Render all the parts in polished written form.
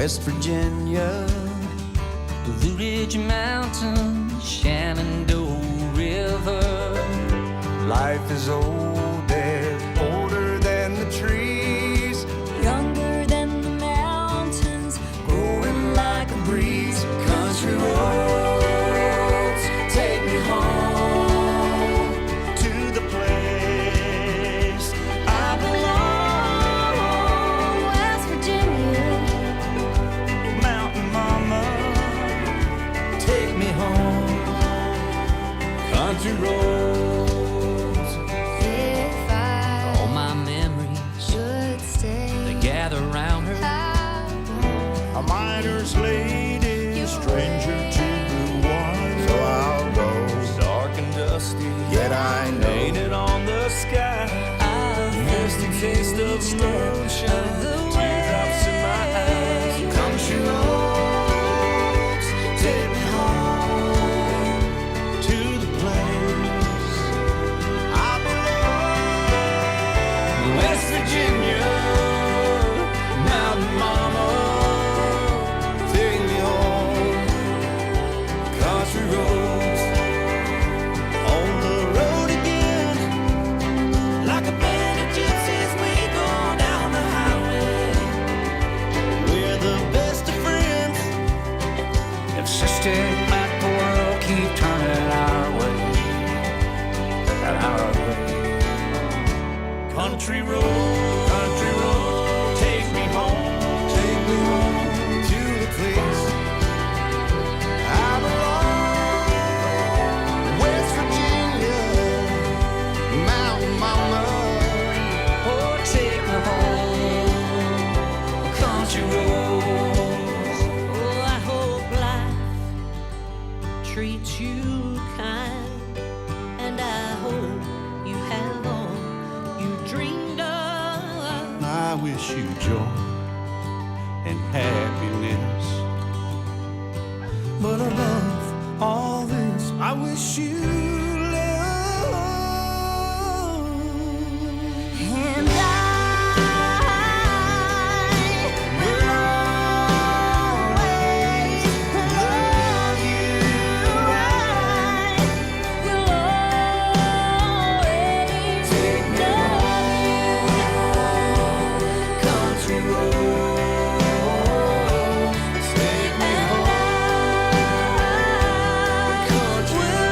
West Virginia, Blue Ridge Mountains, Shenandoah River. Life is old, and older than the trees, younger than the mountains, growing like a breeze. Country roads take me home to the place I belong. West Virginia, Mountain mama, take me home. Country roads, if I all my memories should stay, they gather round her. A miner's lady, a stranger to blue water. So I'll go, dark and dusty, yet I know, painted on the sky. Misty taste of moonshine, teardrops in my eyes. Country roads take me home to the place I belong. West Virginia, mountain mama, take me home. Country roads, on the road again, like a band of gypsies we go down the highway. We're the best of friends, if systematic the world keep turning our way, our way. Country road, take me home to the place I belong. West Virginia, mountain mama, oh, take me home. Country roads. oh, I hope life treats you kind, and I hope you have all you dreamed of. I wish you joy and happiness. But above all this, I wish you love. And I will always love you right. Will always Take me love you. Country roads, take me home. Country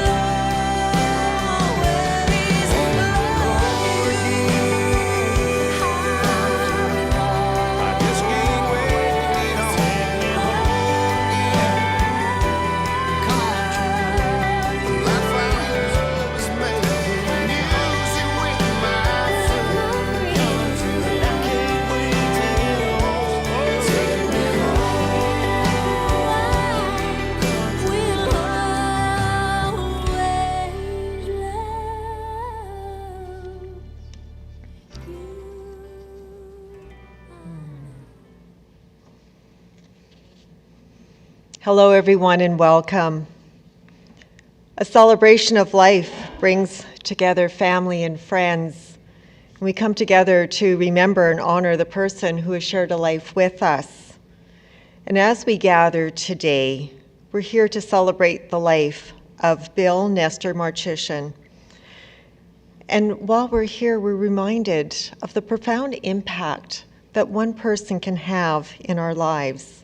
I just can't wait to get home. Life I was made of music with my friend. Country, I can't wait to get home. Take me Hello, everyone, and welcome. A celebration of life brings together family and friends. We come together to remember and honor the person who has shared a life with us. And as we gather today, we're here to celebrate the life of Bill Nestor Marchyshyn. And while we're here, we're reminded of the profound impact that one person can have in our lives.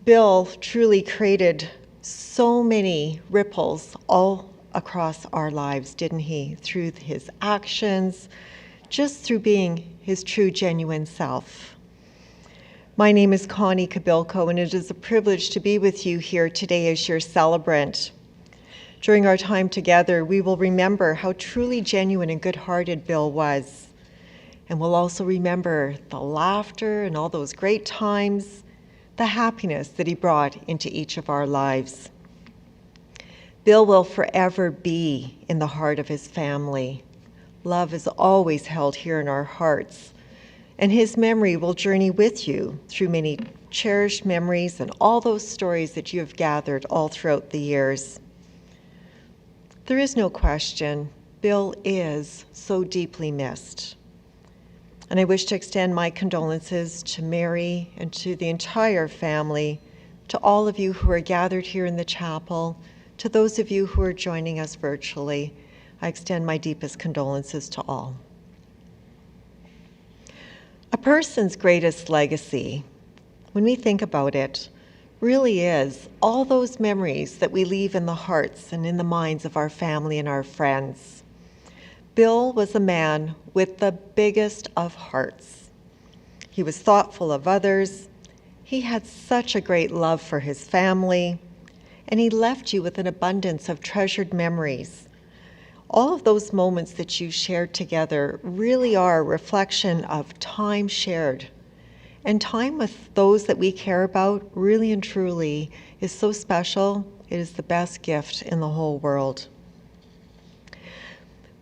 Bill truly created so many ripples all across our lives, didn't he? Through his actions, just through being his true, genuine self. My name is Connie Kabilko, and it is a privilege to be with you here today as your celebrant. During our time together, we will remember how truly genuine and good-hearted Bill was. And we'll also remember the laughter and all those great times, the happiness that he brought into each of our lives. Bill will forever be in the heart of his family. Love is always held here in our hearts, and his memory will journey with you through many cherished memories and all those stories that you have gathered all throughout the years. There is no question, Bill is so deeply missed. And I wish to extend my condolences to Mary and to the entire family, to all of you who are gathered here in the chapel, to those of you who are joining us virtually. I extend my deepest condolences to all. A person's greatest legacy, when we think about it, really is all those memories that we leave in the hearts and in the minds of our family and our friends. Bill was a man with the biggest of hearts. He was thoughtful of others. He had such a great love for his family, and he left you with an abundance of treasured memories. All of those moments that you shared together really are a reflection of time shared. And time with those that we care about really and truly is so special. It is the best gift in the whole world.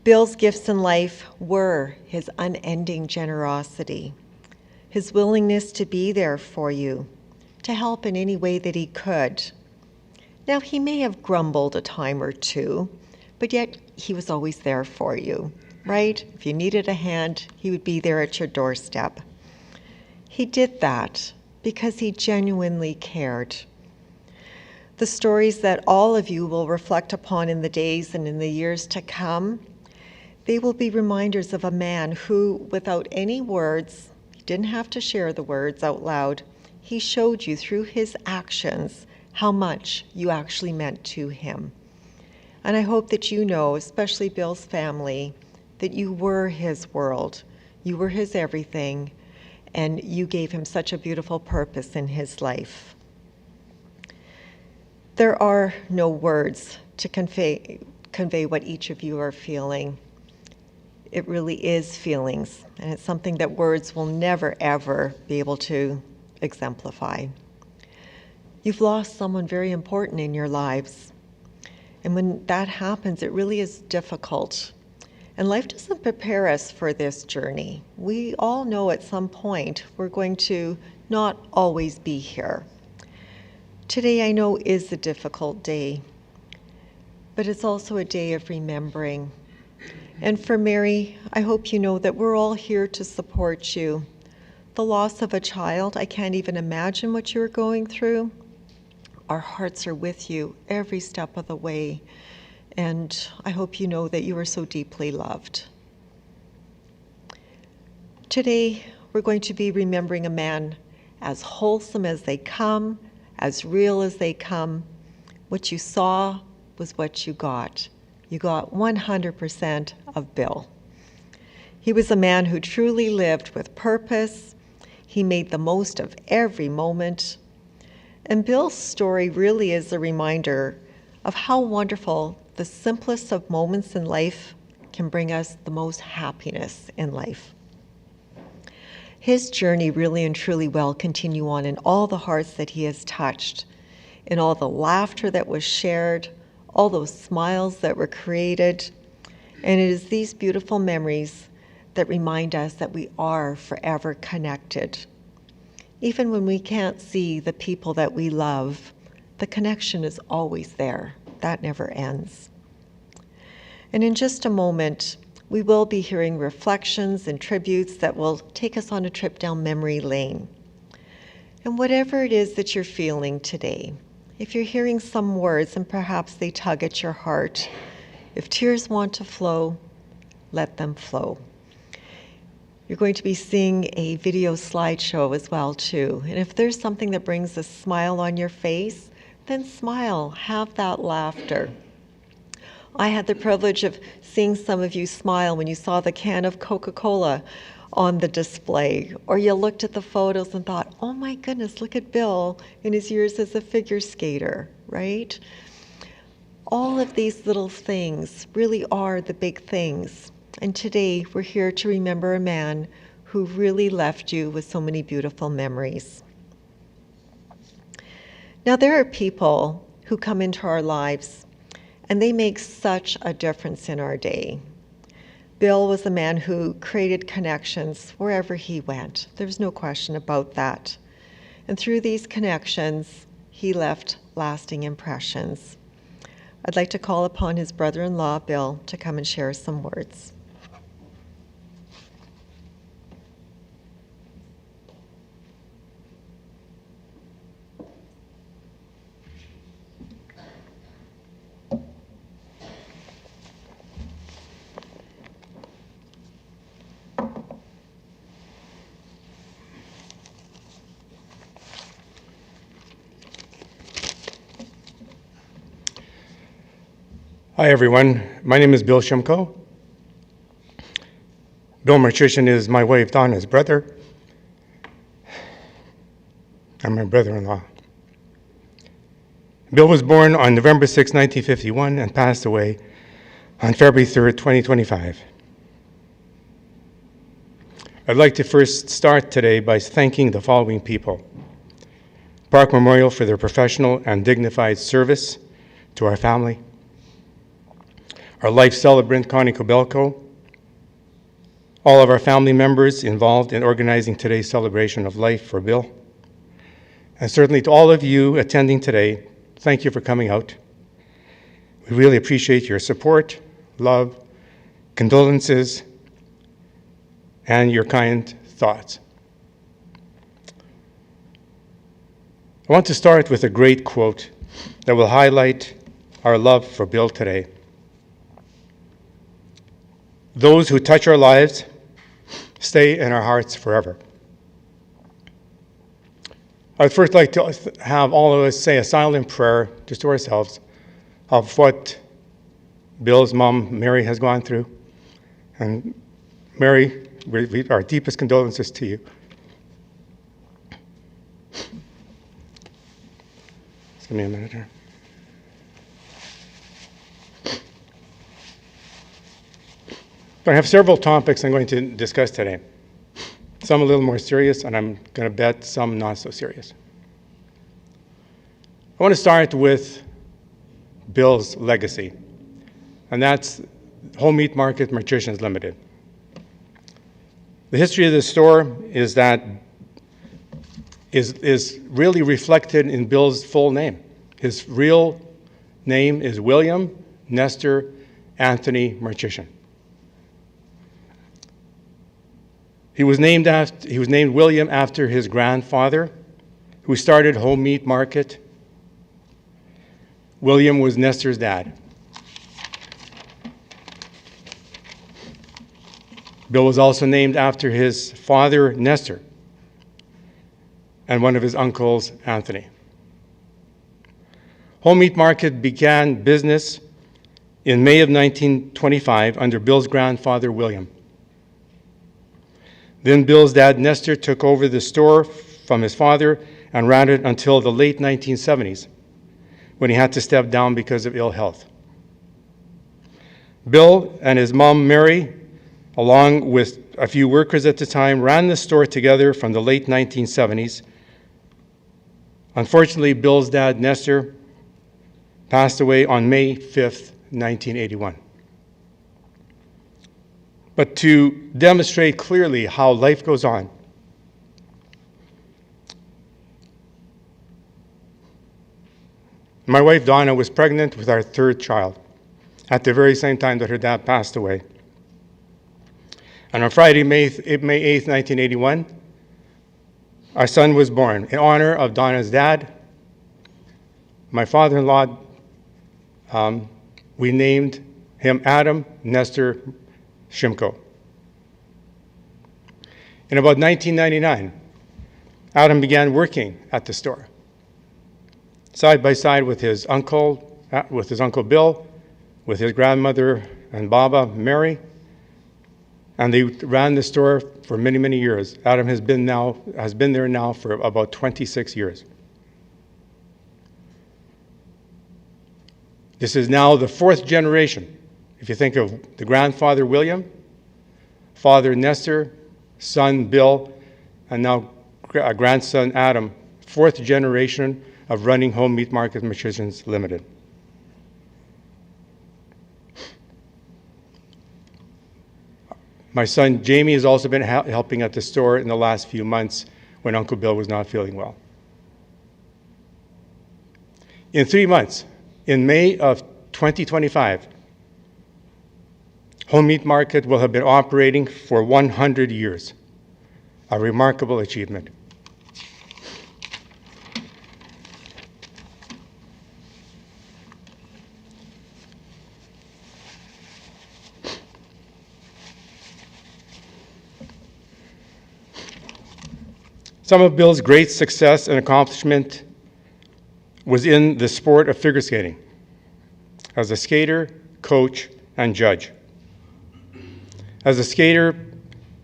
Bill's gifts in life were his unending generosity, his willingness to be there for you, to help in any way that he could. Now, he may have grumbled a time or two, but yet he was always there for you, right? If you needed a hand, he would be there at your doorstep. He did that because he genuinely cared. The stories that all of you will reflect upon in the days and in the years to come, they will be reminders of a man who, without any words, he didn't have to share the words out loud, he showed you through his actions how much you actually meant to him. And I hope that you know, especially Bill's family, that you were his world, you were his everything, and you gave him such a beautiful purpose in his life. There are no words to convey what each of you are feeling. It really is feelings, and it's something that words will never, ever be able to exemplify. You've lost someone very important in your lives, and when that happens, it really is difficult. And life doesn't prepare us for this journey. We all know at some point we're going to not always be here. Today, I know, is a difficult day, but it's also a day of remembering. And for Mary, I hope you know that we're all here to support you. The loss of a child, I can't even imagine what you're going through. Our hearts are with you every step of the way. And I hope you know that you are so deeply loved. Today, we're going to be remembering a man as wholesome as they come, as real as they come. What you saw was what you got. You got 100% of Bill. He was a man who truly lived with purpose. He made the most of every moment. And Bill's story really is a reminder of how wonderful the simplest of moments in life can bring us the most happiness in life. His journey really and truly will continue on in all the hearts that he has touched, in all the laughter that was shared, all those smiles that were created. And it is these beautiful memories that remind us that we are forever connected. Even when we can't see the people that we love, the connection is always there. That never ends. And in just a moment, we will be hearing reflections and tributes that will take us on a trip down memory lane. And whatever it is that you're feeling today, if you're hearing some words and perhaps they tug at your heart, if tears want to flow, let them flow. You're going to be seeing a video slideshow as well, too. And if there's something that brings a smile on your face, then smile, have that laughter. I had the privilege of seeing some of you smile when you saw the can of Coca-Cola on the display, or you looked at the photos and thought, oh my goodness, look at Bill in his years as a figure skater, right? All of these little things really are the big things. And today we're here to remember a man who really left you with so many beautiful memories. Now, there are people who come into our lives and they make such a difference in our day. Bill was a man who created connections wherever he went. There's no question about that. And through these connections, he left lasting impressions. I'd like to call upon his brother-in-law, Bill, to come and share some words. Hi, everyone. My name is Bill Shimko. Bill Marchyshyn is my wife, Donna's brother, and my brother-in-law. Bill was born on November 6, 1951, and passed away on February 3, 2025. I'd like to first start today by thanking the following people. Park Memorial for their professional and dignified service to our family. Our life celebrant, Connie Kobelko. All of our family members involved in organizing today's celebration of life for Bill. And certainly to all of you attending today, thank you for coming out. We really appreciate your support, love, condolences, and your kind thoughts. I want to start with a great quote that will highlight our love for Bill today. Those who touch our lives stay in our hearts forever. I'd first like to have all of us say a silent prayer just to ourselves of what Bill's mom, Mary, has gone through. And Mary, our deepest condolences to you. Just give me a minute here. I have several topics I'm going to discuss today. Some a little more serious, and I'm going to bet some not so serious. I want to start with Bill's legacy, and that's Home Meat Market Marchyshyn Limited. The history of this store is really reflected in Bill's full name. His real name is William Nestor Anthony Marchyshyn. He was named William after his grandfather, who started Home Meat Market. William was Nestor's dad. Bill was also named after his father, Nestor, and one of his uncles, Anthony. Home Meat Market began business in May of 1925 under Bill's grandfather, William. Then Bill's dad, Nestor, took over the store from his father and ran it until the late 1970s, when he had to step down because of ill health. Bill and his mom, Mary, along with a few workers at the time, ran the store together from the late 1970s. Unfortunately, Bill's dad, Nestor, passed away on May 5th, 1981. But to demonstrate clearly how life goes on, my wife Donna was pregnant with our third child at the very same time that her dad passed away. And on Friday, May 8th, 1981, our son was born. In honor of Donna's dad, my father-in-law, we named him Adam Nestor Shimko. In about 1999, Adam began working at the store, side by side with his uncle Bill, with his grandmother and Baba, Mary, and they ran the store for many, many years. Adam has been there now for about 26 years. This is now the fourth generation. If you think of the grandfather, William, father, Nestor, son, Bill, and now grandson, Adam, fourth generation of running Home Meat Market Marchyshyn Limited. My son, Jamie, has also been helping at the store in the last few months when Uncle Bill was not feeling well. In 3 months, in May of 2025, Home Meat Market will have been operating for 100 years, a remarkable achievement. Some of Bill's great success and accomplishment was in the sport of figure skating. As a skater, coach, and judge. As a skater,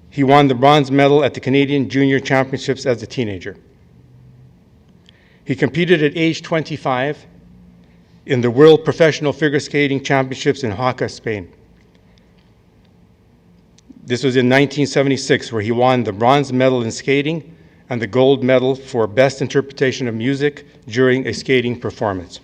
he won the bronze medal at the Canadian Junior Championships as a teenager. He competed at age 25 in the World Professional Figure Skating Championships in Jaca, Spain. This was in 1976, where he won the bronze medal in skating and the gold medal for best interpretation of music during a skating performance.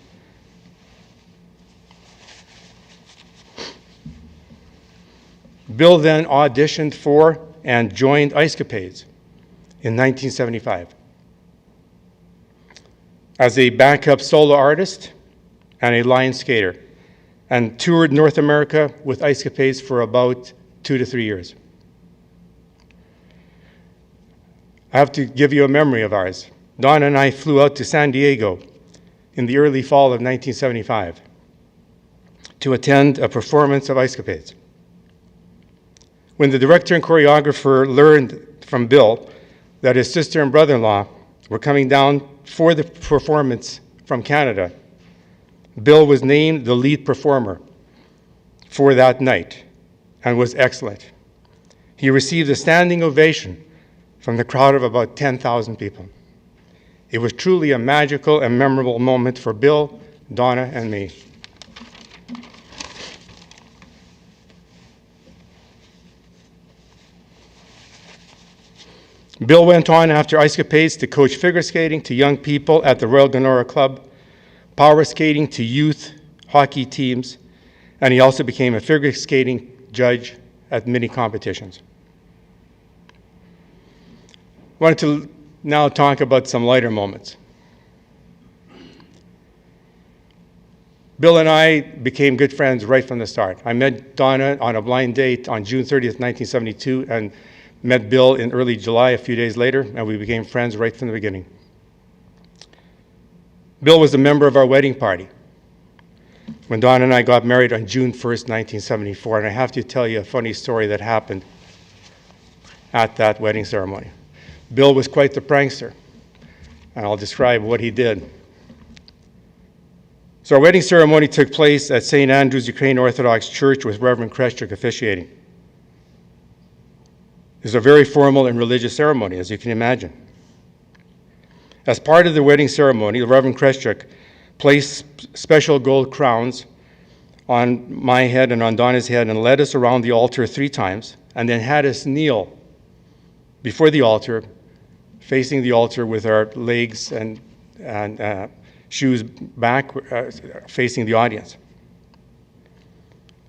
Bill then auditioned for and joined Ice Capades in 1975 as a backup solo artist and a line skater, and toured North America with Ice Capades for about 2 to 3 years. I have to give you a memory of ours. Don and I flew out to San Diego in the early fall of 1975 to attend a performance of Ice Capades. When the director and choreographer learned from Bill that his sister and brother-in-law were coming down for the performance from Canada, Bill was named the lead performer for that night and was excellent. He received a standing ovation from the crowd of about 10,000 people. It was truly a magical and memorable moment for Bill, Donna, and me. Bill went on after Ice Capades to coach figure skating to young people at the Royal Glenora Club, power skating to youth hockey teams, and he also became a figure skating judge at many competitions. I wanted to now talk about some lighter moments. Bill and I became good friends right from the start. I met Donna on a blind date on June 30th, 1972, and met Bill in early July, a few days later, and we became friends right from the beginning. Bill was a member of our wedding party when Donna and I got married on June 1st, 1974, and I have to tell you a funny story that happened at that wedding ceremony. Bill was quite the prankster, and I'll describe what he did. So our wedding ceremony took place at St. Andrew's Ukrainian Orthodox Church with Reverend Kreshchuk officiating. It was a very formal and religious ceremony, as you can imagine. As part of the wedding ceremony, the Reverend Kreshchuk placed special gold crowns on my head and on Donna's head and led us around the altar 3 times, and then had us kneel before the altar, facing the altar with our legs and shoes back, facing the audience.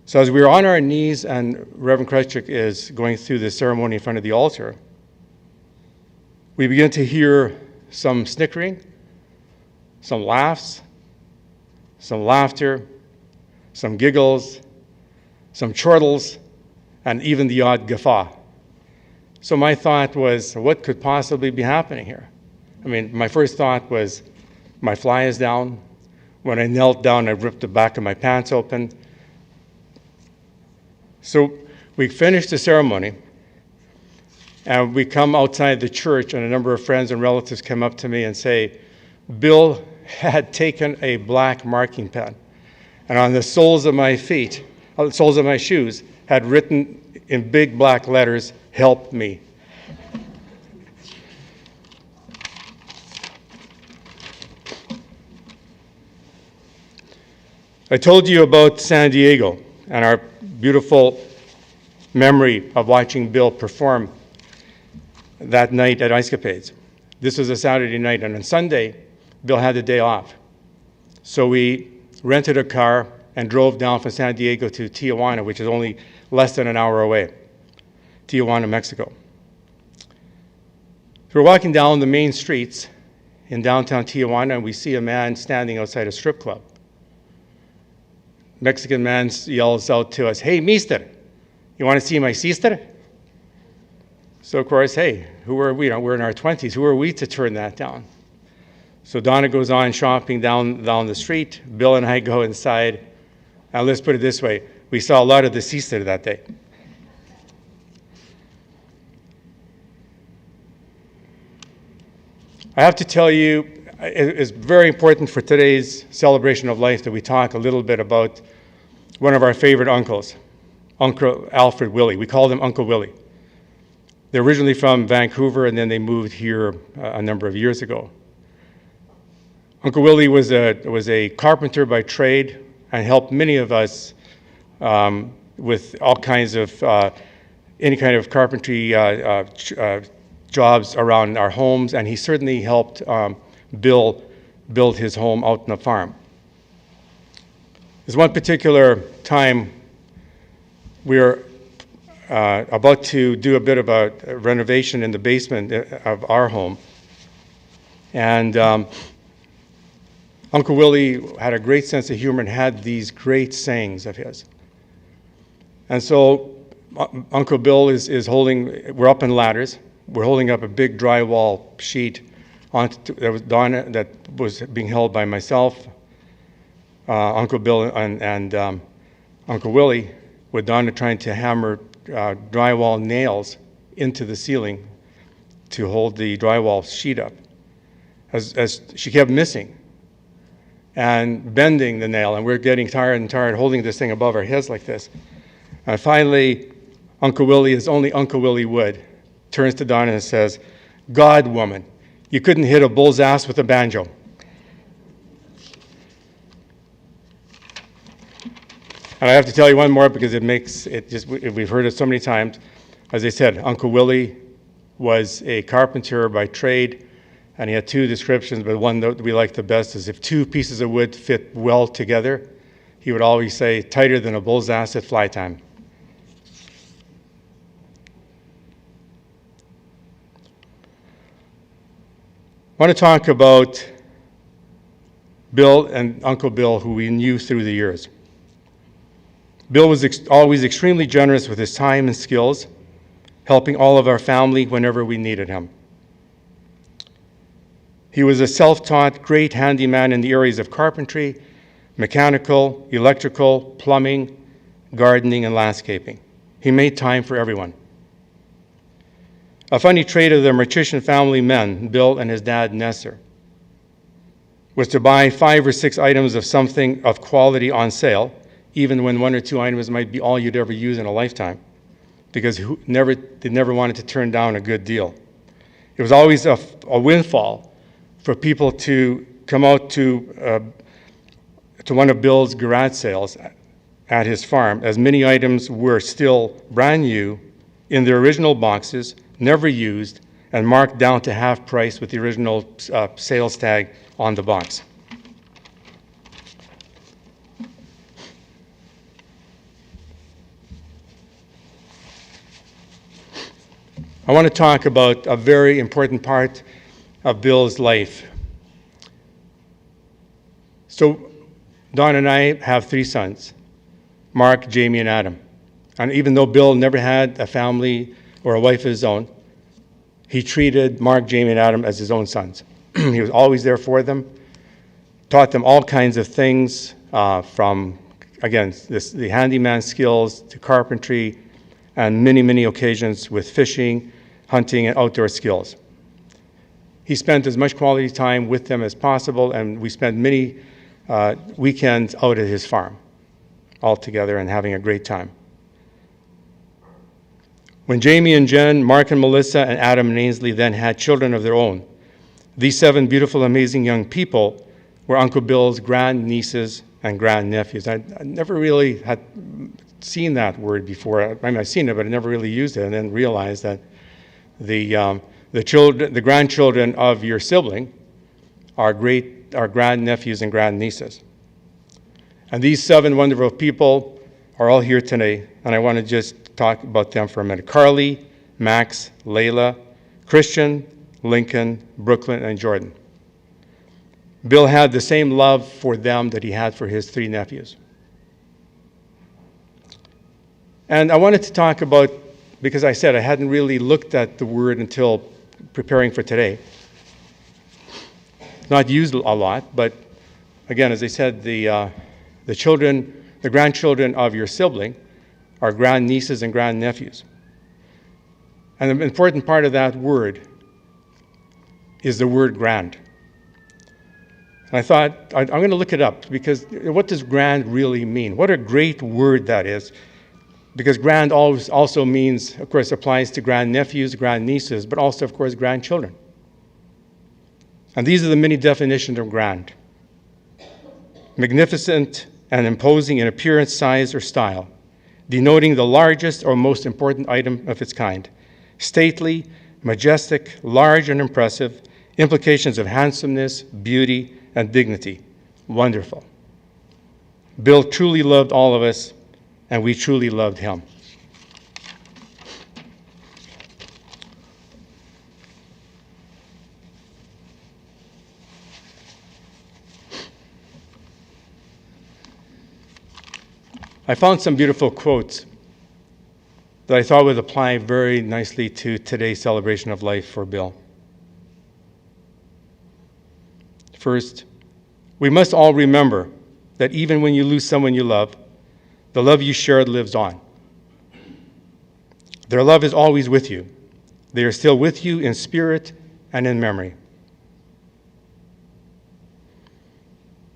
So as we were on our knees and Reverend Kreshchuk is going through the ceremony in front of the altar, we began to hear some snickering, some laughs, some laughter, some giggles, some chortles, and even the odd guffaw. So my thought was, what could possibly be happening here? I mean, my first thought was, my fly is down. When I knelt down, I ripped the back of my pants open. So we finished the ceremony, and we come outside the church, and a number of friends and relatives come up to me and say, Bill had taken a black marking pen, and on the soles of my feet, the soles of my shoes, had written in big black letters, "Help me." I told you about San Diego and our beautiful memory of watching Bill perform that night at Ice Capades. This was a Saturday night, and on Sunday, Bill had the day off. So we rented a car and drove down from San Diego to Tijuana, which is only less than an hour away. Tijuana, Mexico. So we're walking down the main streets in downtown Tijuana, and we see a man standing outside a strip club. Mexican man yells out to us, "Hey, mister, you want to see my sister?" So of course, hey, who are we? We're in our 20s. Who are we to turn that down? So Donna goes on shopping down the street. Bill and I go inside. And let's put it this way. We saw a lot of the sister that day. I have to tell you, it's very important for today's celebration of life that we talk a little bit about one of our favorite uncles, Uncle Alfred Willie. We called him Uncle Willie. They're originally from Vancouver, and then they moved here a number of years ago. Uncle Willie was a carpenter by trade and helped many of us with all kinds of any kind of carpentry jobs around our homes, and he certainly helped Bill build his home out on the farm. There's one particular time we were about to do a bit of a renovation in the basement of our home, and Uncle Willie had a great sense of humor and had these great sayings of his. And so Uncle Bill is holding, we're up in ladders, we're holding up a big drywall sheet that was being held by myself, Uncle Bill, and Uncle Willie, with Donna trying to hammer drywall nails into the ceiling to hold the drywall sheet up. As she kept missing and bending the nail, and we're getting tired and tired holding this thing above our heads like this. And finally, Uncle Willie, as only Uncle Willie would, turns to Donna and says, "God, woman, you couldn't hit a bull's ass with a banjo." And I have to tell you one more because we've heard it so many times. As I said, Uncle Willie was a carpenter by trade, and he had two descriptions, but one that we like the best is if two pieces of wood fit well together, he would always say, "tighter than a bull's ass at fly time." I want to talk about Bill and Uncle Bill, who we knew through the years. Bill was always extremely generous with his time and skills, helping all of our family whenever we needed him. He was a self-taught, great handyman in the areas of carpentry, mechanical, electrical, plumbing, gardening, and landscaping. He made time for everyone. A funny trait of the Marchyshyn family men, Bill and his dad, Nesser, was to buy 5 or 6 items of something of quality on sale, even when 1 or 2 items might be all you'd ever use in a lifetime, because they never wanted to turn down a good deal. It was always a windfall for people to come out to one of Bill's garage sales at his farm, as many items were still brand new in their original boxes, never used, and marked down to half price with the original sales tag on the box. I want to talk about a very important part of Bill's life. So Don and I have 3 sons, Marc, Jamie, and Adam. And even though Bill never had a family or a wife of his own, he treated Marc, Jamie, and Adam as his own sons. He was always there for them, taught them all kinds of things, from, again, the handyman skills to carpentry, and many, many occasions with fishing, hunting, and outdoor skills. He spent as much quality time with them as possible, and we spent many weekends out at his farm all together and having a great time. When Jamie and Jen, Marc and Melissa, and Adam and Ainsley then had children of their own, these 7 beautiful, amazing young people were Uncle Bill's grandnieces and grandnephews. I never really had seen that word before. I mean, I've seen it, but I never really used it, and then realized that the grandchildren of your sibling are grandnephews and grandnieces. And these 7 wonderful people are all here today, and I want to just talk about them for a minute. Karlee, Max, Laila, Christian, Lincoln, Brooklyn, and Jordyn. Bill had the same love for them that he had for his 3 nephews. And I wanted to talk about, because I said I hadn't really looked at the word until preparing for today. Not used a lot, but again, as I said, the grandchildren of your sibling are grandnieces and grandnephews. And the important part of that word is the word grand. And I thought, I'm going to look it up, because what does grand really mean? What a great word that is. Because grand always also means, of course, applies to grandnephews, grandnieces, but also, of course, grandchildren. And these are the many definitions of grand. Magnificent and imposing in appearance, size, or style, denoting the largest or most important item of its kind. Stately, majestic, large, and impressive, implications of handsomeness, beauty, and dignity. Wonderful. Bill truly loved all of us, and we truly loved him. I found some beautiful quotes that I thought would apply very nicely to today's celebration of life for Bill. First, we must all remember that even when you lose someone you love, the love you shared lives on. Their love is always with you. They are still with you in spirit and in memory.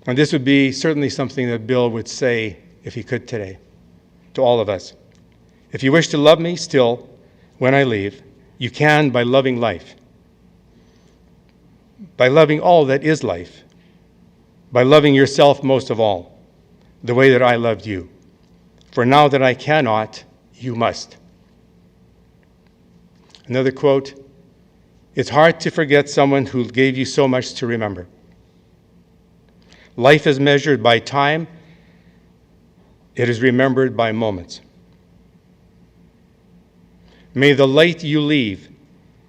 And this would be certainly something that Bill would say if he could today, to all of us. If you wish to love me still when I leave, you can by loving life, by loving all that is life, by loving yourself most of all, the way that I loved you. For now that I cannot, you must. Another quote, it's hard to forget someone who gave you so much to remember. Life is measured by time. It is remembered by moments. May the light you leave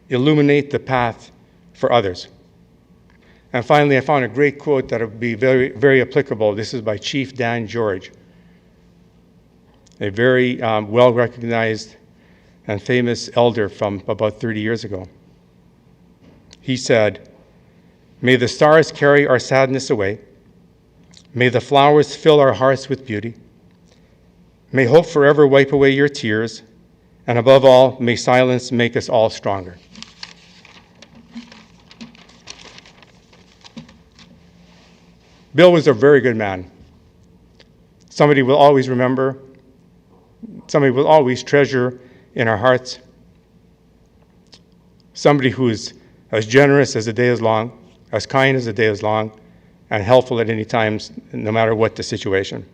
illuminate the path for others. And finally, I found a great quote that would be very, very applicable. This is by Chief Dan George, a very well-recognized and famous elder from about 30 years ago. He said, "May the stars carry our sadness away. May the flowers fill our hearts with beauty. May hope forever wipe away your tears, and above all, may silence make us all stronger." Bill was a very good man. Somebody we'll always remember, somebody we'll always treasure in our hearts, somebody who is as generous as the day is long, as kind as the day is long, and helpful at any times, no matter what the situation.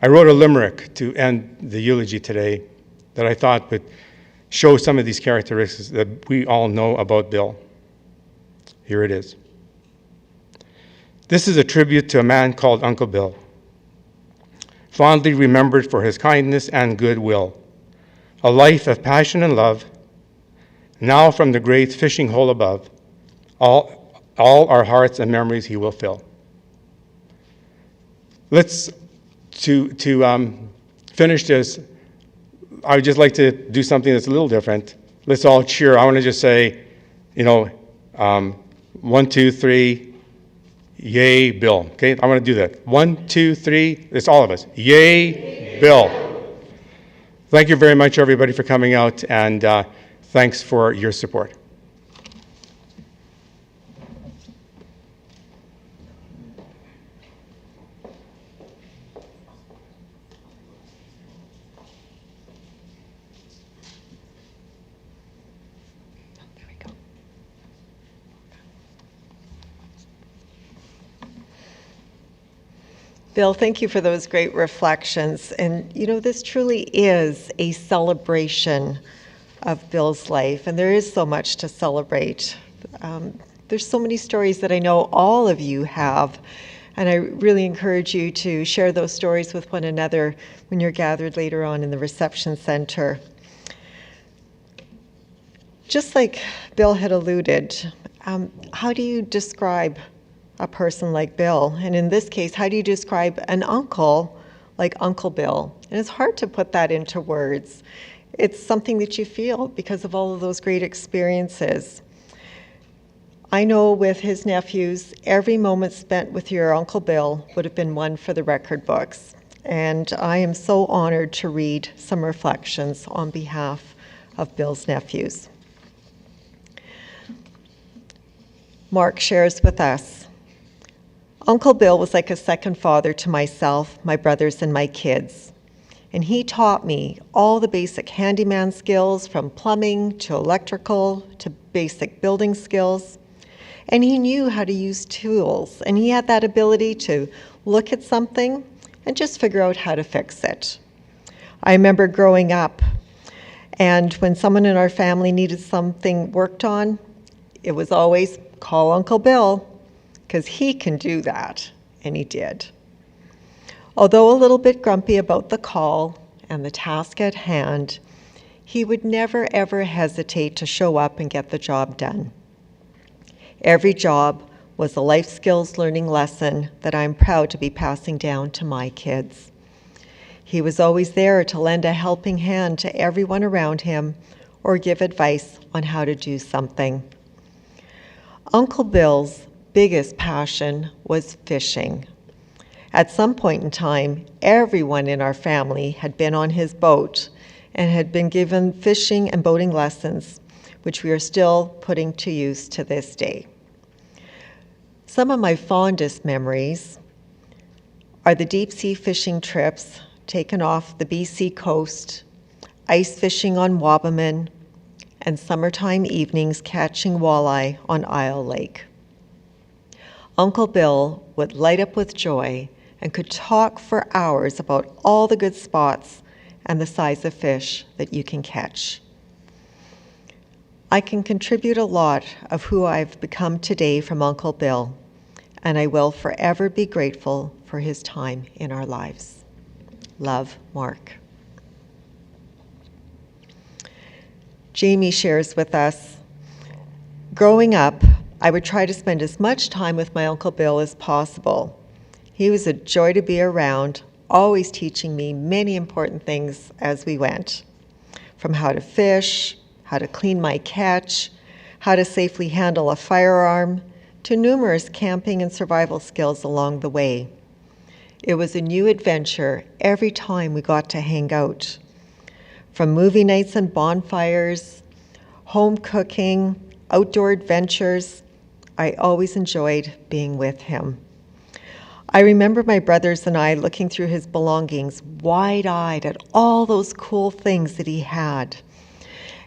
I wrote a limerick to end the eulogy today that I thought would show some of these characteristics that we all know about Bill. Here it is. This is a tribute to a man called Uncle Bill, fondly remembered for his kindness and goodwill, a life of passion and love. Now from the great fishing hole above, all our hearts and memories he will fill. Let's finish this. I would just like to do something that's a little different. Let's all cheer. I want to just say, 1, 2, 3, yay, Bill. Okay, I want to do that. 1, 2, 3, it's all of us. Yay, Bill. Thank you very much, everybody, for coming out, and thanks for your support. Bill, thank you for those great reflections. And this truly is a celebration of Bill's life, and there is so much to celebrate. There's so many stories that I know all of you have, and I really encourage you to share those stories with one another when you're gathered later on in the reception center. Just like Bill had alluded, how do you describe a person like Bill? And in this case, how do you describe an uncle like Uncle Bill? And it's hard to put that into words. It's something that you feel because of all of those great experiences. I know with his nephews, every moment spent with your Uncle Bill would have been one for the record books. And I am so honored to read some reflections on behalf of Bill's nephews. Marc shares with us, Uncle Bill was like a second father to myself, my brothers, and my kids. And he taught me all the basic handyman skills, from plumbing to electrical to basic building skills. And he knew how to use tools, and he had that ability to look at something and just figure out how to fix it. I remember growing up, and when someone in our family needed something worked on, it was always call Uncle Bill, because he can do that, and he did. Although a little bit grumpy about the call and the task at hand, he would never ever hesitate to show up and get the job done. Every job was a life skills learning lesson that I'm proud to be passing down to my kids. He was always there to lend a helping hand to everyone around him or give advice on how to do something. Uncle Bill's biggest passion was fishing. At some point in time, everyone in our family had been on his boat and had been given fishing and boating lessons, which we are still putting to use to this day. Some of my fondest memories are the deep sea fishing trips taken off the BC coast, ice fishing on Wabamun, and summertime evenings catching walleye on Isle Lake. Uncle Bill would light up with joy and could talk for hours about all the good spots and the size of fish that you can catch. I can contribute a lot of who I've become today from Uncle Bill, and I will forever be grateful for his time in our lives. Love, Marc. Jamie shares with us, growing up, I would try to spend as much time with my Uncle Bill as possible. He was a joy to be around, always teaching me many important things as we went, from how to fish, how to clean my catch, how to safely handle a firearm, to numerous camping and survival skills along the way. It was a new adventure every time we got to hang out. From movie nights and bonfires, home cooking, outdoor adventures, I always enjoyed being with him. I remember my brothers and I looking through his belongings, wide-eyed at all those cool things that he had.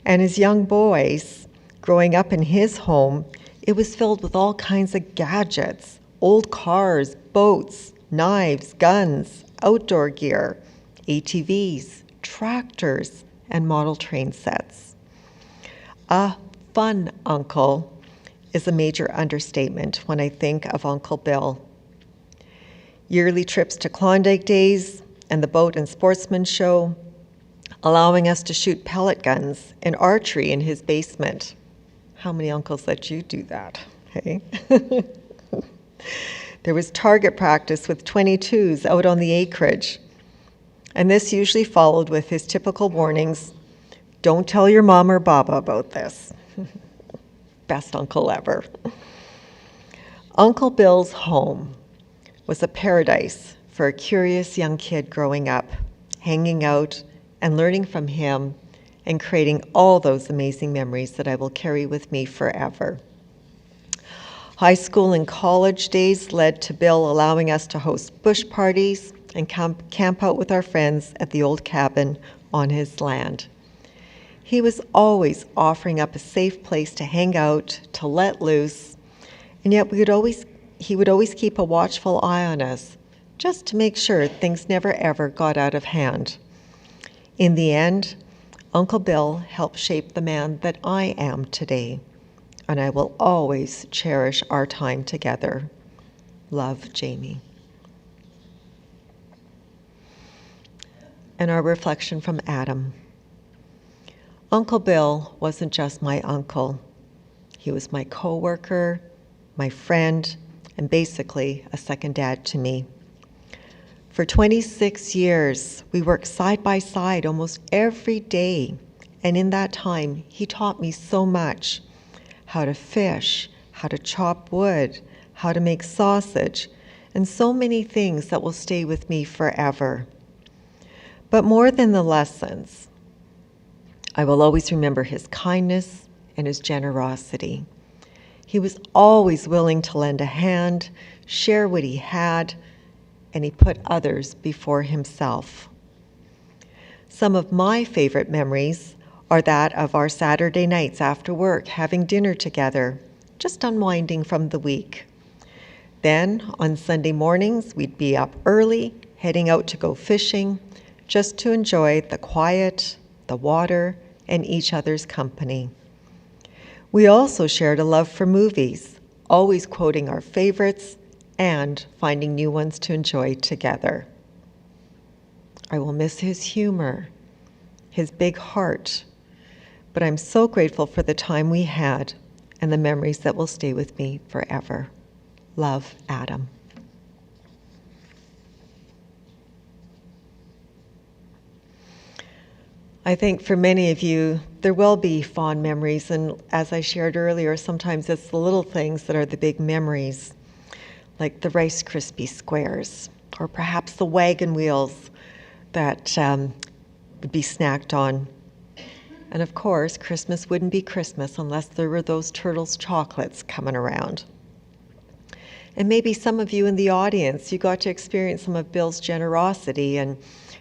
And as young boys, growing up in his home, it was filled with all kinds of gadgets, old cars, boats, knives, guns, outdoor gear, ATVs, tractors, and model train sets. A fun uncle is a major understatement when I think of Uncle Bill. Yearly trips to Klondike Days and the Boat and Sportsman Show, allowing us to shoot pellet guns and archery in his basement. How many uncles let you do that? Hey? There was target practice with 22s out on the acreage. And this usually followed with his typical warnings, don't tell your mom or Baba about this. Best uncle ever. Uncle Bill's home was a paradise for a curious young kid growing up, hanging out and learning from him and creating all those amazing memories that I will carry with me forever. High school and college days led to Bill allowing us to host bush parties and camp out with our friends at the old cabin on his land. He was always offering up a safe place to hang out, to let loose, and yet he would always keep a watchful eye on us, just to make sure things never ever got out of hand. In the end, Uncle Bill helped shape the man that I am today, and I will always cherish our time together. Love, Jamie. And our reflection from Adam. Uncle Bill wasn't just my uncle. He was my coworker, my friend, and basically a second dad to me. For 26 years, we worked side by side almost every day, and in that time, he taught me so much. How to fish, how to chop wood, how to make sausage, and so many things that will stay with me forever. But more than the lessons, I will always remember his kindness and his generosity. He was always willing to lend a hand share what he had, and he put others before himself. Some of my favorite memories are that of our Saturday nights after work, having dinner together, just unwinding from the week. Then, on Sunday mornings, we'd be up early, heading out to go fishing, just to enjoy the quiet, the water, and each other's company. We also shared a love for movies, always quoting our favorites and finding new ones to enjoy together. I will miss his humor, his big heart, but I'm so grateful for the time we had and the memories that will stay with me forever. Love, Adam. I think for many of you, there will be fond memories, and as I shared earlier, sometimes it's the little things that are the big memories, like the Rice Krispie squares, or perhaps the wagon wheels that would be snacked on. And of course, Christmas wouldn't be Christmas unless there were those Turtles chocolates coming around. And maybe some of you in the audience, you got to experience some of Bill's generosity, and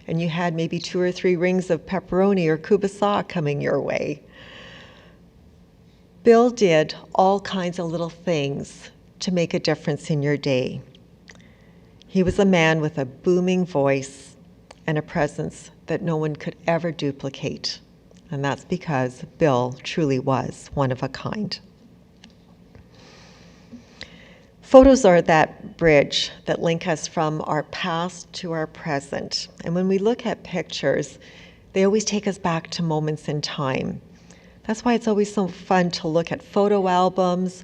you had maybe 2 or 3 rings of pepperoni or kubasa coming your way. Bill did all kinds of little things to make a difference in your day. He was a man with a booming voice and a presence that no one could ever duplicate. And that's because Bill truly was one of a kind. Photos are that bridge that link us from our past to our present. And when we look at pictures, they always take us back to moments in time. That's why it's always so fun to look at photo albums,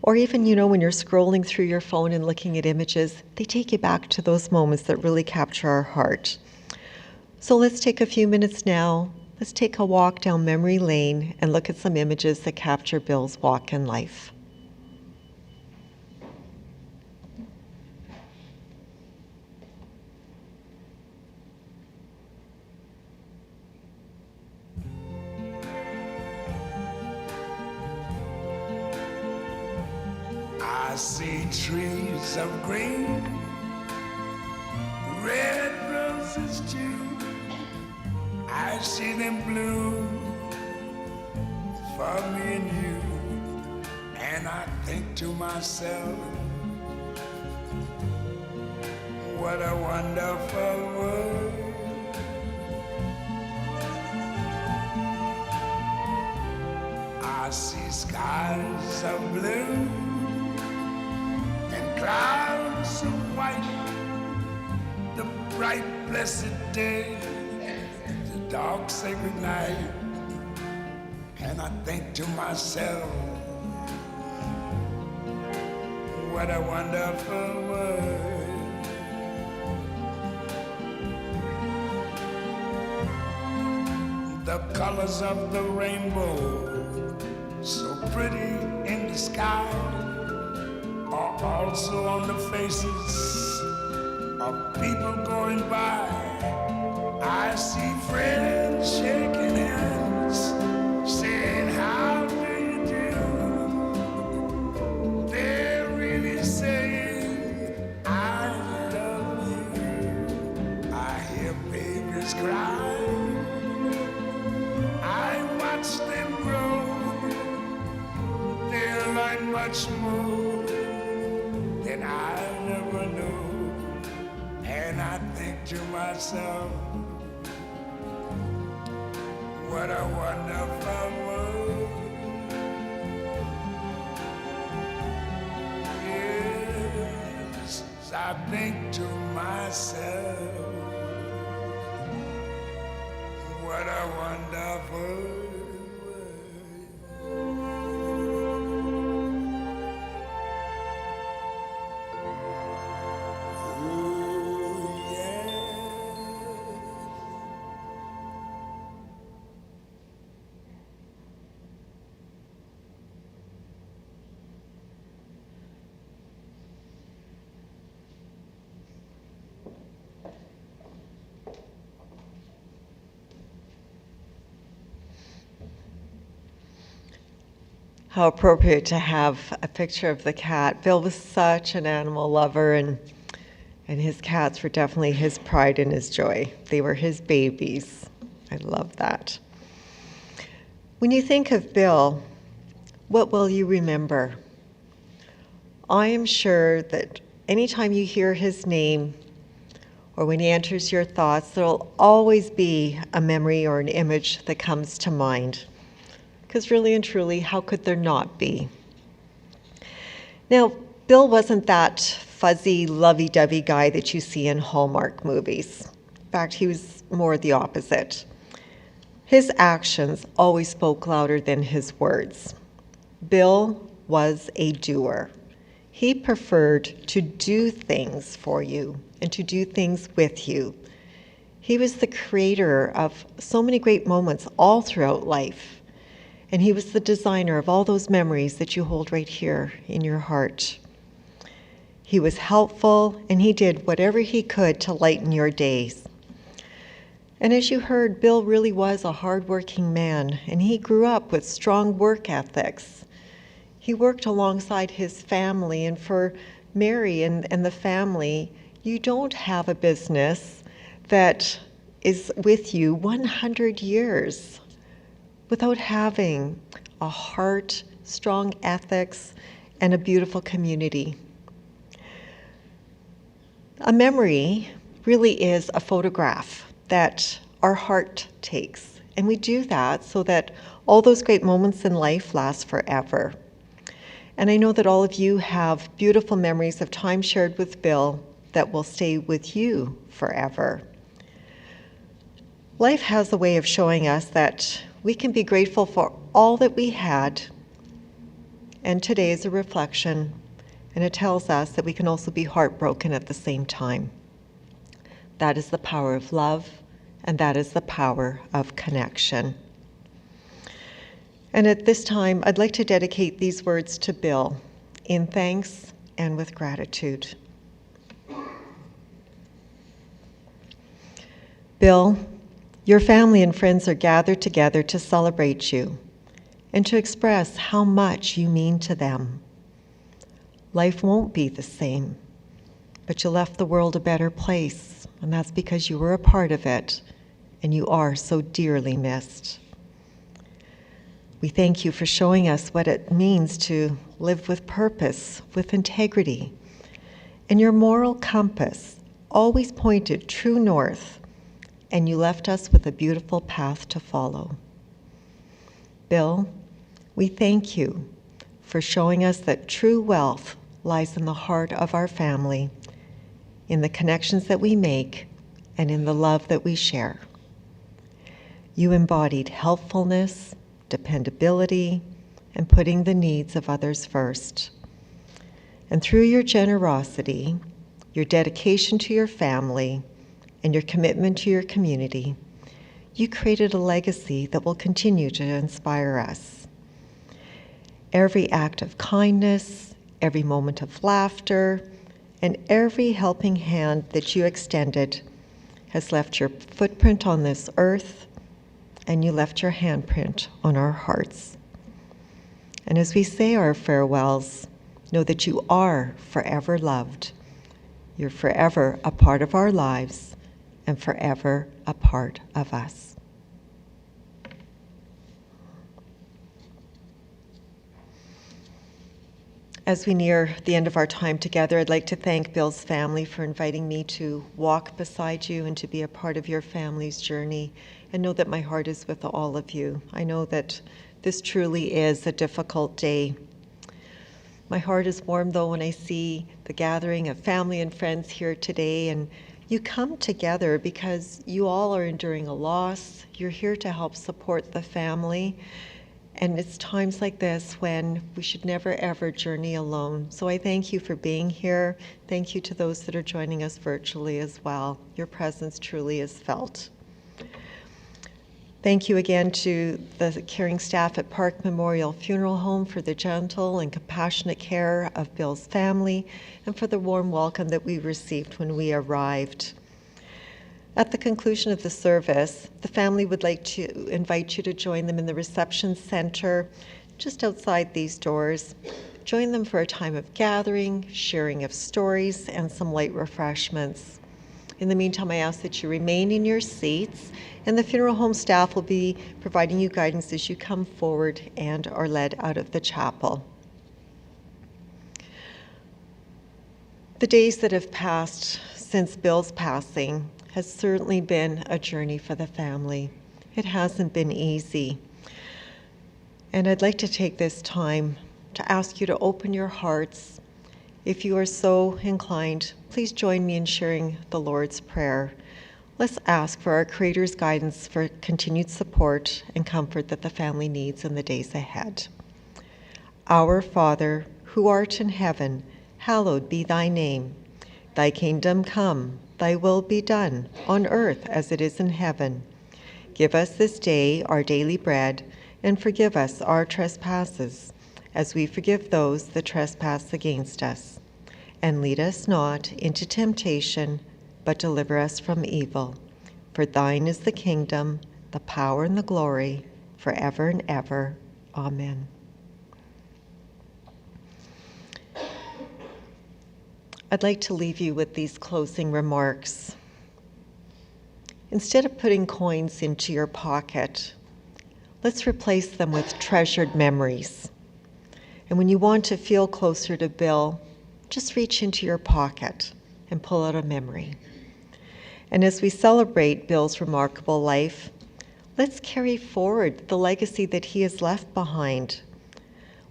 or even, when you're scrolling through your phone and looking at images, they take you back to those moments that really capture our heart. So let's take a few minutes now. Let's take a walk down memory lane and look at some images that capture Bill's walk in life. I see trees of green, red roses too. I see them bloom for me and you. And I think to myself, what a wonderful world. I see skies of blue and clouds of white, the bright blessed day, the dark sacred night. And I think to myself, what a wonderful world. The colors of the rainbow, so pretty in the sky, are also on the faces of people going by. I see friends shaking hands, saying, how do you do? They're really saying, I love you. I hear babies cry. I watch them grow. They'll learn much more than I never knew. And I think to myself, what a wonderful world. Yes, I think to myself, what a wonderful world. Oh, yeah. How appropriate to have a picture of the cat. Bill was such an animal lover, and his cats were definitely his pride and his joy. They were his babies. I love that. When you think of Bill, what will you remember? I am sure that anytime you hear his name, or when he enters your thoughts, there'll always be a memory or an image that comes to mind. Because really and truly, how could there not be? Now, Bill wasn't that fuzzy, lovey-dovey guy that you see in Hallmark movies. In fact, he was more the opposite. His actions always spoke louder than his words. Bill was a doer. He preferred to do things for you and to do things with you. He was the creator of so many great moments all throughout life. And he was the designer of all those memories that you hold right here in your heart. He was helpful, and he did whatever he could to lighten your days. And as you heard, Bill really was a hardworking man, and he grew up with strong work ethics. He worked alongside his family, and for Mary and the family, you don't have a business that is with you 100 years without having a heart, strong ethics, and a beautiful community. A memory really is a photograph that our heart takes, and we do that so that all those great moments in life last forever. And I know that all of you have beautiful memories of time shared with Bill that will stay with you forever. Life has a way of showing us that we can be grateful for all that we had, and today is a reflection, and it tells us that we can also be heartbroken at the same time. That is the power of love, and that is the power of connection. And at this time, I'd like to dedicate these words to Bill in thanks and with gratitude. Bill, your family and friends are gathered together to celebrate you and to express how much you mean to them. Life won't be the same, but you left the world a better place, and that's because you were a part of it, and you are so dearly missed. We thank you for showing us what it means to live with purpose, with integrity, and your moral compass always pointed true north, and you left us with a beautiful path to follow. Bill, we thank you for showing us that true wealth lies in the heart of our family, in the connections that we make, and in the love that we share. You embodied helpfulness, dependability, and putting the needs of others first. And through your generosity, your dedication to your family, and your commitment to your community, you created a legacy that will continue to inspire us. Every act of kindness, every moment of laughter, and every helping hand that you extended has left your footprint on this earth, and you left your handprint on our hearts. And as we say our farewells, know that you are forever loved. You're forever a part of our lives, and forever a part of us. As we near the end of our time together, I'd like to thank Bill's family for inviting me to walk beside you and to be a part of your family's journey, and know that my heart is with all of you. I know that this truly is a difficult day. My heart is warm, though, when I see the gathering of family and friends here today, and you come together because you all are enduring a loss. You're here to help support the family. And it's times like this when we should never, ever journey alone. So I thank you for being here. Thank you to those that are joining us virtually as well. Your presence truly is felt. Thank you again to the caring staff at Park Memorial Funeral Home for the gentle and compassionate care of Bill's family, and for the warm welcome that we received when we arrived. At the conclusion of the service, the family would like to invite you to join them in the reception center just outside these doors. Join them for a time of gathering, sharing of stories, and some light refreshments. In the meantime, I ask that you remain in your seats, and the funeral home staff will be providing you guidance as you come forward and are led out of the chapel. The days that have passed since Bill's passing has certainly been a journey for the family. It hasn't been easy. And I'd like to take this time to ask you to open your hearts. If you are so inclined, please join me in sharing the Lord's Prayer. Let's ask for our Creator's guidance for continued support and comfort that the family needs in the days ahead. Our Father, who art in heaven, hallowed be thy name. Thy kingdom come, thy will be done, on earth as it is in heaven. Give us this day our daily bread, and forgive us our trespasses, as we forgive those that trespass against us. And lead us not into temptation, but deliver us from evil. For thine is the kingdom, the power, and the glory, forever and ever. Amen. I'd like to leave you with these closing remarks. Instead of putting coins into your pocket, let's replace them with treasured memories. And when you want to feel closer to Bill, just reach into your pocket and pull out a memory. And as we celebrate Bill's remarkable life, let's carry forward the legacy that he has left behind.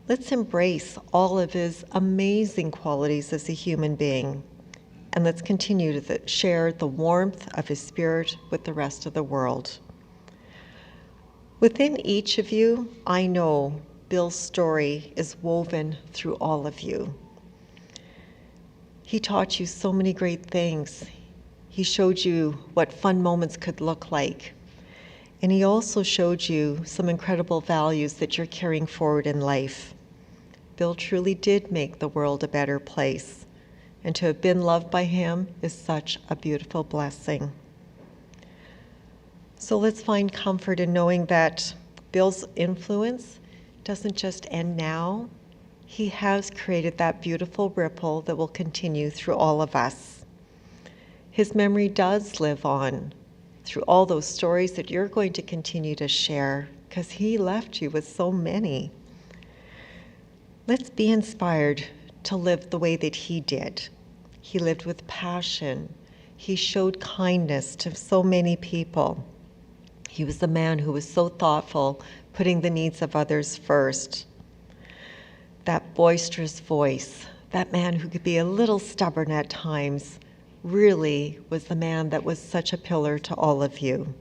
Let's embrace all of his amazing qualities as a human being, and let's continue to share the warmth of his spirit with the rest of the world. Within each of you, I know Bill's story is woven through all of you. He taught you so many great things. He showed you what fun moments could look like. And he also showed you some incredible values that you're carrying forward in life. Bill truly did make the world a better place, and to have been loved by him is such a beautiful blessing. So let's find comfort in knowing that Bill's influence doesn't just end now. He has created that beautiful ripple that will continue through all of us. His memory does live on through all those stories that you're going to continue to share, because he left you with so many. Let's be inspired to live the way that he did. He lived with passion. He showed kindness to so many people. He was a man who was so thoughtful, putting the needs of others first. That boisterous voice, that man who could be a little stubborn at times, really was the man that was such a pillar to all of you.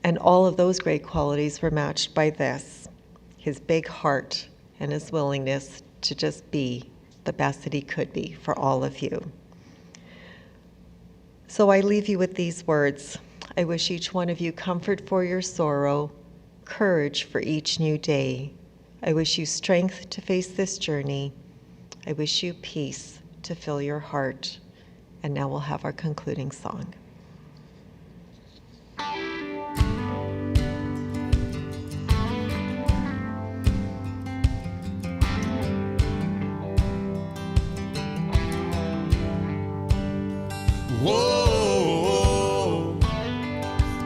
And all of those great qualities were matched by this, his big heart and his willingness to just be the best that he could be for all of you. So I leave you with these words. I wish each one of you comfort for your sorrow, courage for each new day. I wish you strength to face this journey. I wish you peace to fill your heart. And now we'll have our concluding song. Whoa,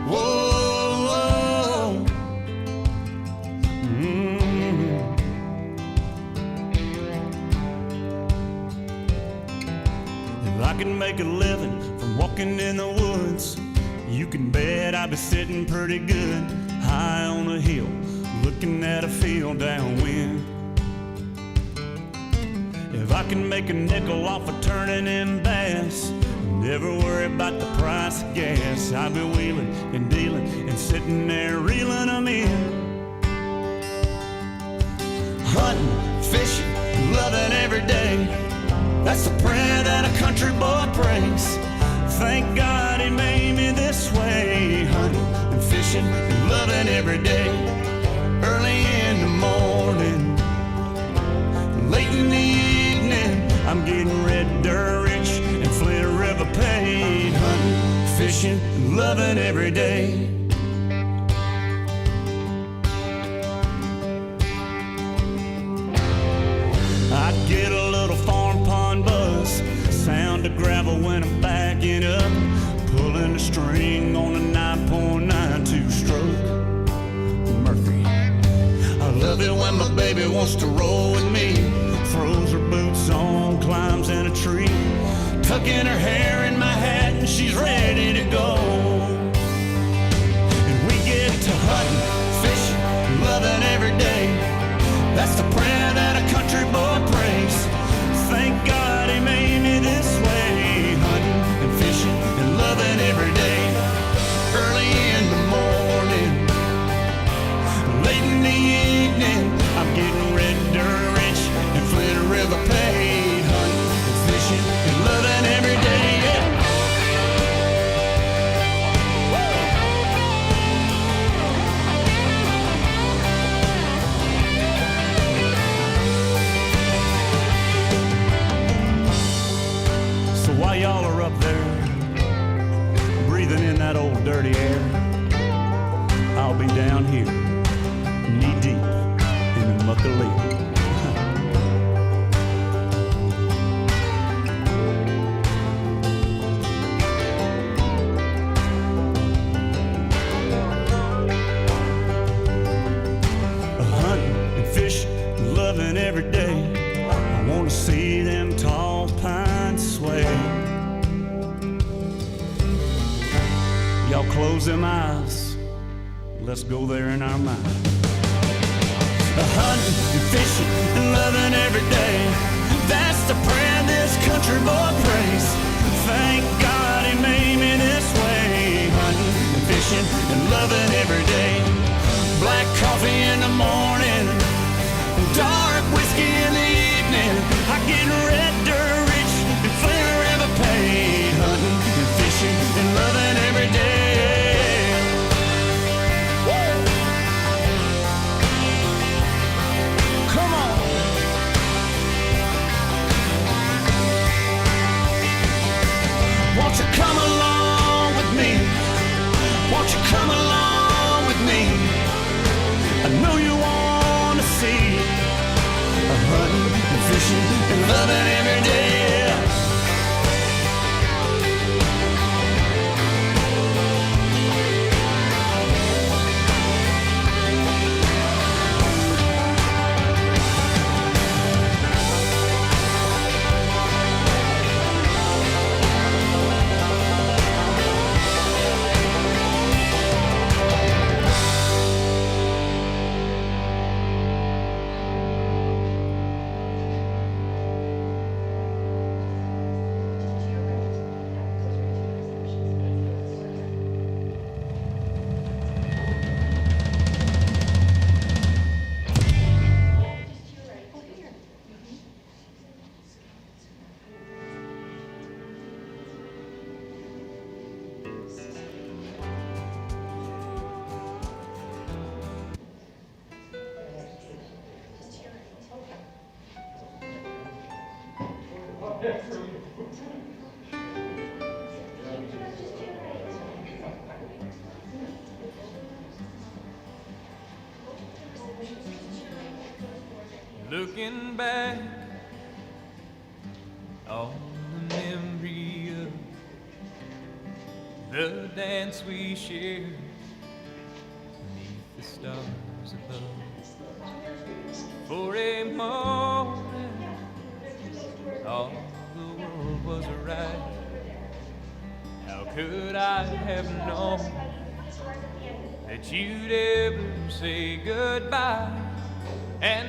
whoa, whoa. If I can make a living from walking in the woods, you can bet I'd be sitting pretty good high on a hill, looking at a field downwind. If I can make a nickel off of turning in bass, never worry about the price of gas, I'll be wheeling and dealing and sitting there reeling them in. Hunting, fishing, loving every day, that's the prayer that a country boy prays. Thank God he made me this way. Hunting and fishing and loving every day. Early in the morning, late in the evening, I'm getting red dirt rich and Flint River paid. Hunting, fishing, and loving every day. string on a 9.92 stroke Murphy. I love it when my baby wants to roll with me, throws her boots on, climbs in a tree, tucking her hair in my hat, and she's ready to go. And we get to hunting, fishing, loving every day. That's the prayer that a country boy prays. Thank God he made me this way, hunting and fishing and loving every day. Early in the morning, late in the evening, I'm getting red dirt rich and Flint River paid, hunting and fishing and loving every day, yeah. So while y'all are up there breathing in that old dirty air, I'll be down here knee deep in the muck of leaf. Hunting and fishing, loving every day. I want to see them tall pines sway. Y'all close them eyes, let's go there in our mind. Hunting and fishing and loving every day. That's the prayer this country boy prays. Thank God he made me this way. Hunting and fishing and loving every day. Black coffee in the morning, dark whiskey in the evening. I get red dirt rich and Flint River paid. Hunting and fishing and loving every day. Won't you come along with me? Won't you come along with me? I know you want to see hunting and fishing and loving every day. Looking back on the memory of the dance we shared beneath the stars above. For a moment, all the world was right. How could I have known that you'd ever say goodbye? And